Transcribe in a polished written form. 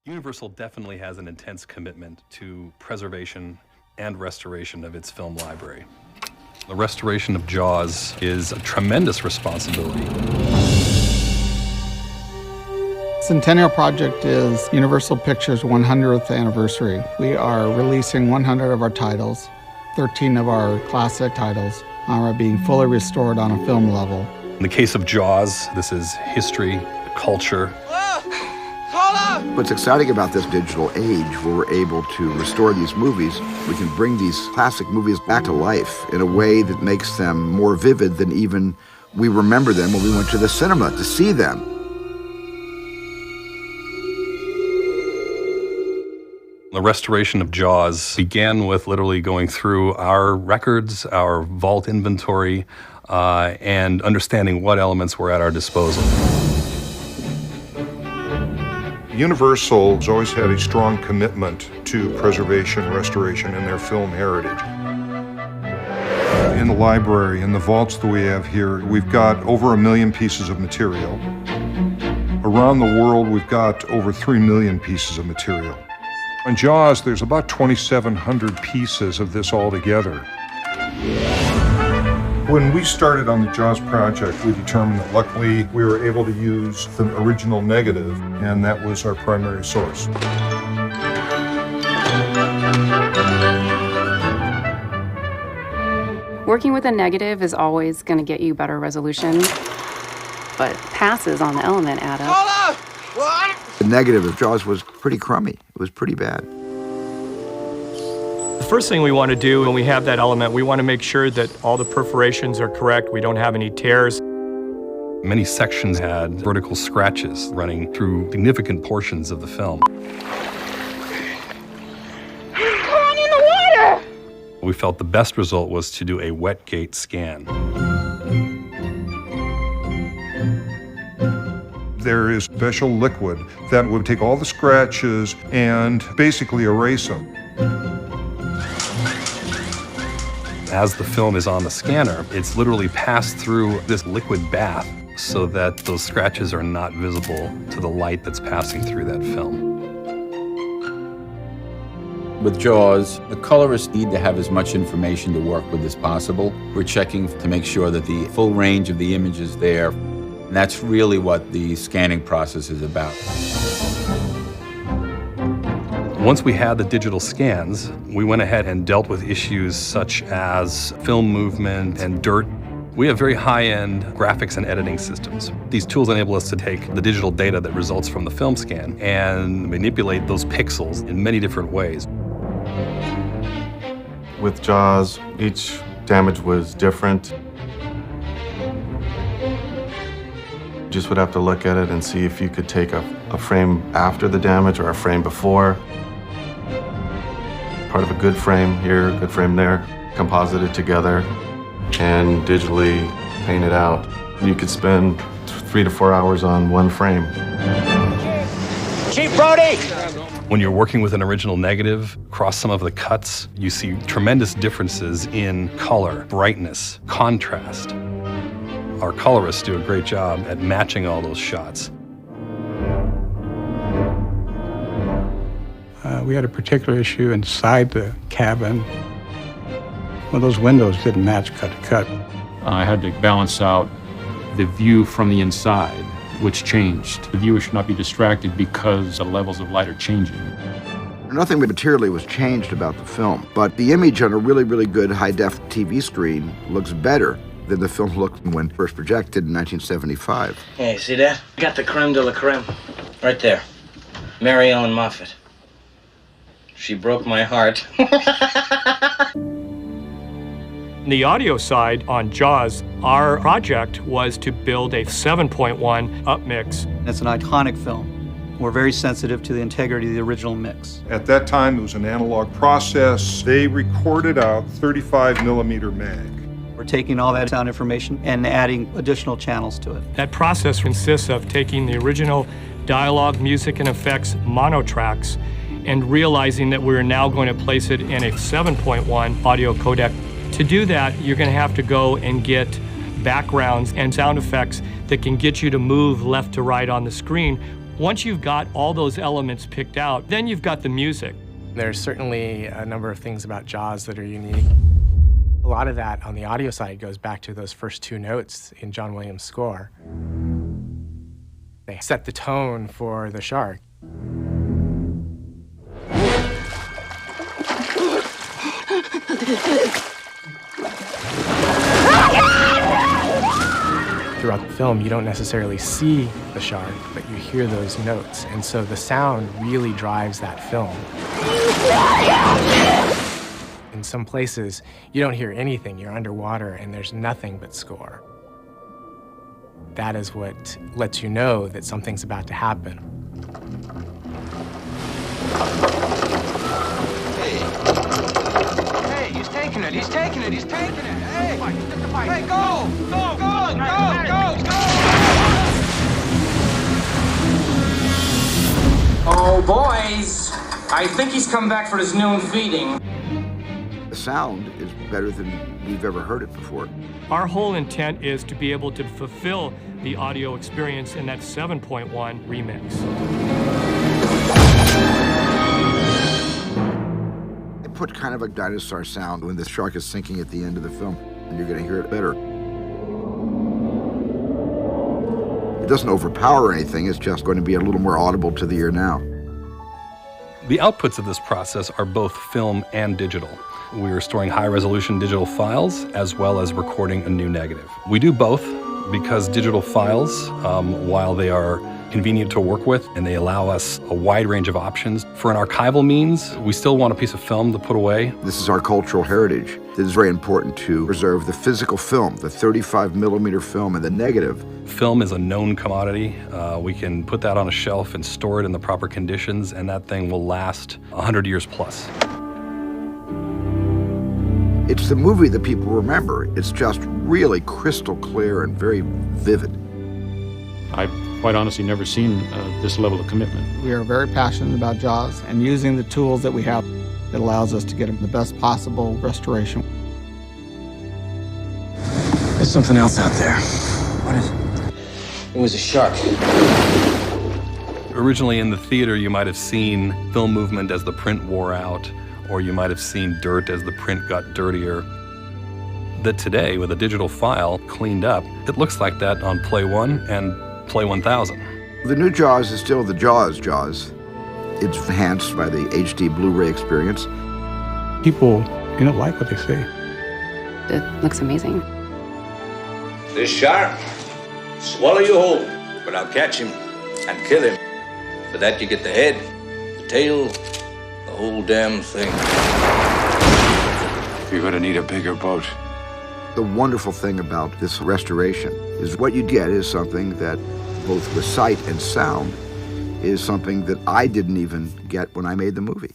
Universal definitely has an intense commitment to preservation and restoration of its film library. The restoration of Jaws is a tremendous responsibility. Centennial Project is Universal Pictures' 100th anniversary. We are releasing 100 of our titles. 13 of our classic titles are being fully restored on a film level. In the case of Jaws, this is history, culture. What's exciting about this digital age, where we're able to restore these movies, we can bring these classic movies back to life in a way that makes them more vivid than even we remember them when we went to the cinema to see them. The restoration of Jaws began with literally going through our records, our vault inventory, and understanding what elements were at our disposal. Universal has always had a strong commitment to preservation and restoration in their film heritage. In the library, in the vaults that we have here, we've got over 1 million pieces of material. Around the world, we've got over 3 million pieces of material. On Jaws, there's about 2,700 pieces of this all together. When we started on the Jaws project, we determined that luckily we were able to use the original negative, and that was our primary source. Working with a negative is always going to get you better resolution, but passes on the element add up. Hold up! What? The negative of Jaws was pretty crummy. It was pretty bad. The first thing we want to do when we have that element, we want to make sure that all the perforations are correct, we don't have any tears. Many sections had vertical scratches running through significant portions of the film. Come on in the water! We felt the best result was to do a wet gate scan. There is special liquid that would take all the scratches and basically erase them. As the film is on the scanner, it's literally passed through this liquid bath so that those scratches are not visible to the light that's passing through that film. With Jaws, the colorists need to have as much information to work with as possible. We're checking to make sure that the full range of the image is there, and that's really what the scanning process is about. Once we had the digital scans, we went ahead and dealt with issues such as film movement and dirt. We have very high-end graphics and editing systems. These tools enable us to take the digital data that results from the film scan and manipulate those pixels in many different ways. With Jaws, each damage was different. You just would have to look at it and see if you could take a frame after the damage or a frame before. Part of a good frame here, a good frame there, composite it together, and digitally paint it out. You could spend 3 to 4 hours on one frame. Chief Brody! When you're working with an original negative, across some of the cuts, you see tremendous differences in color, brightness, contrast. Our colorists do a great job at matching all those shots. We had a particular issue inside the cabin. Well, those windows didn't match cut to cut. I had to balance out the view from the inside, which changed. The viewer should not be distracted because the levels of light are changing. Nothing materially was changed about the film, but the image on a really, really good high-def TV screen looks better than the film looked when first projected in 1975. Hey, see that? Got the creme de la creme. Right there. Mary Ellen Moffat. She broke my heart. On the audio side, on Jaws, our project was to build a 7.1 upmix. It's an iconic film. We're very sensitive to the integrity of the original mix. At that time, it was an analog process. They recorded out 35 millimeter mag. We're taking all that sound information and adding additional channels to it. That process consists of taking the original dialogue, music, and effects mono tracks and realizing that we're now going to place it in a 7.1 audio codec. To do that, you're going to have to go and get backgrounds and sound effects that can get you to move left to right on the screen. Once you've got all those elements picked out, then you've got the music. There's certainly a number of things about Jaws that are unique. A lot of that on the audio side goes back to those first two notes in John Williams' score. They set the tone for the shark. Throughout the film, you don't necessarily see the shark, but you hear those notes. And so the sound really drives that film. In some places, you don't hear anything. You're underwater and there's nothing but score. That is what lets you know that something's about to happen. Hey, he's taking it, he's taking it, he's taking it. Hey, hey, go, go, go, go, go, go. Oh, boys, I think he's come back for his noon feeding. The sound is better than we've ever heard it before. Our whole intent is to be able to fulfill the audio experience in that 7.1 remix. They put kind of a dinosaur sound when the shark is sinking at the end of the film, and you're going to hear it better. It doesn't overpower anything, it's just going to be a little more audible to the ear now. The outputs of this process are both film and digital. We are storing high-resolution digital files as well as recording a new negative. We do both because digital files, while they are convenient to work with and they allow us a wide range of options, for an archival means, we still want a piece of film to put away. This is our cultural heritage. It is very important to preserve the physical film, the 35mm film and the negative. Film is a known commodity. We can put that on a shelf and store it in the proper conditions, and that thing will last 100 years plus. It's the movie that people remember. It's just really crystal clear and very vivid. I've quite honestly never seen this level of commitment. We are very passionate about Jaws, and using the tools that we have, it allows us to get the best possible restoration. There's something else out there. What is it? It was a shark. Originally in the theater, you might have seen film movement as the print wore out, or you might have seen dirt as the print got dirtier. That today, with a digital file cleaned up, it looks like that on Play 1 and Play 1000. The new Jaws is still the Jaws. It's enhanced by the HD Blu-ray experience. People, like what they see. It looks amazing. This shark, swallow you whole, but I'll catch him and kill him. For that you get the head, the tail, the whole damn thing. You're gonna need a bigger boat. The wonderful thing about this restoration is what you get is something that, both with sight and sound, is something that I didn't even get when I made the movie.